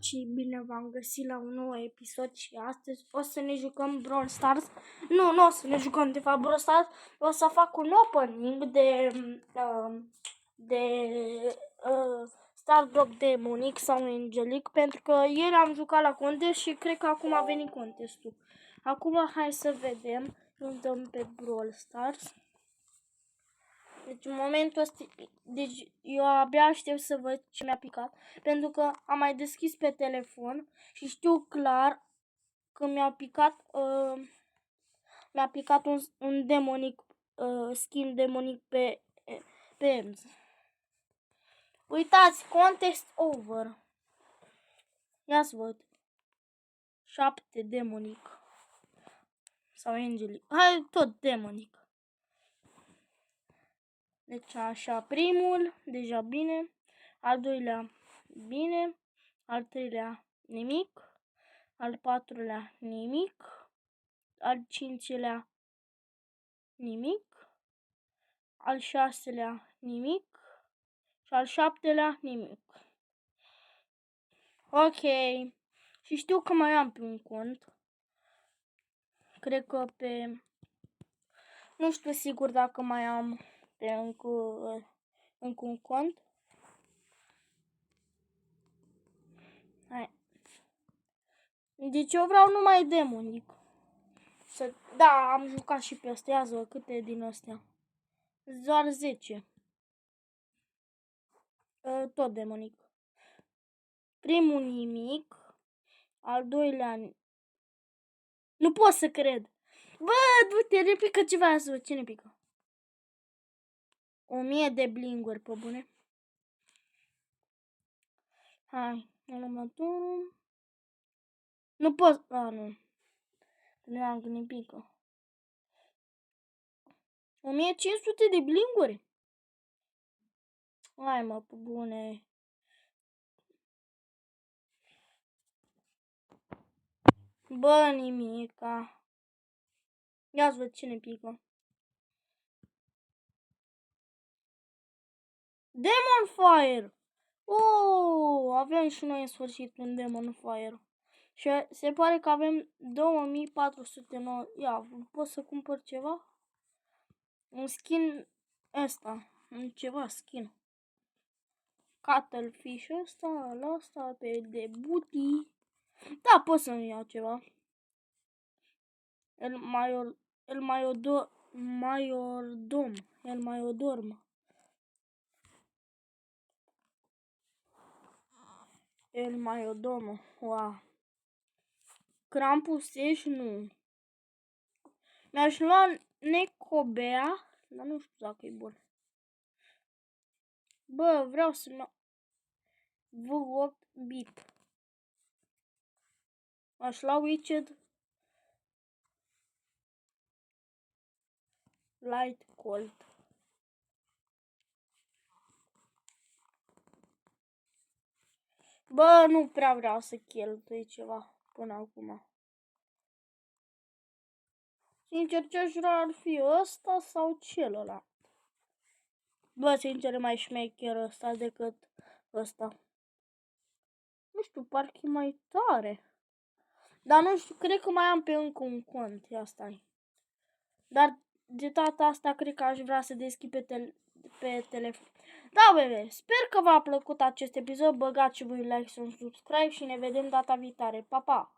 și bine v-am găsit la un nou episod și astăzi o să ne jucăm Brawl Stars. Nu o să ne jucăm de fapt Brawl Stars, o să fac un opening de Star Drop Demonic sau Angelic, pentru că ieri am jucat la contest și cred că acum a venit contestul. Acum hai să vedem, intrăm pe Brawl Stars. Deci în momentul ăsta, eu abia aștept să văd ce mi-a picat, pentru că am mai deschis pe telefon și știu clar că mi-a picat un demonic, skin demonic pe Ems. Uitați, contest over. Ia să văd. 7 demonic. Sau angelic. Hai, tot demonic. Deci așa, primul, deja bine, al doilea, bine, al treilea, nimic, al patrulea, nimic, al cincilea, nimic, al șaselea, nimic și al șaptelea, nimic. Ok, și știu că mai am pe un cont, cred că pe, nu știu sigur dacă mai am pe încă un cont. Hai. Deci eu vreau numai demonic. Da, am jucat și pe astea. Ia câte din astea. Doar 10. Tot demonic. Primul nimic. Al doilea... Nu pot să cred. Bă, du-te, ne pică ceva să văd. Ce ne pică? 1000 de blinguri, pe bune. Hai, următorul. Nu pot... nu. Nu am că ne pică. 1500 de blinguri? Hai mă, pe bune. Bă, nimica. Ia-ți văd ce ne pică. Demon Fire! Oh, avem și noi în sfârșit un Demon Fire. Și se pare că avem 2409. Ia, pot să cumpăr ceva? Un skin ăsta. Ceva skin. Cuttlefish ăsta, la asta, pe de booty. Da, pot să-mi iau ceva. El Maiordomo. Wow. Crampuseș, nu. Mi-aș lua Necobea, dar nu știu dacă e bun. Bă, vreau să-mi iau V8 bit. Aș lua Witched Light Colt. Bă, nu prea vreau să cheltui ceva până acum. Sincer, ce-aș vrea ar fi ăsta sau celălalt. Bă, sincer, e mai șmecher ăsta decât ăsta. Nu știu, parcă e mai tare. Dar nu știu, cred că mai am pe încă un cont. Ia stai. Dar de data asta cred că aș vrea să deschid pe telefon. Da, bebe, sper că v-a plăcut acest episod. Băgați și voi like și un subscribe și ne vedem data viitoare. Pa, pa!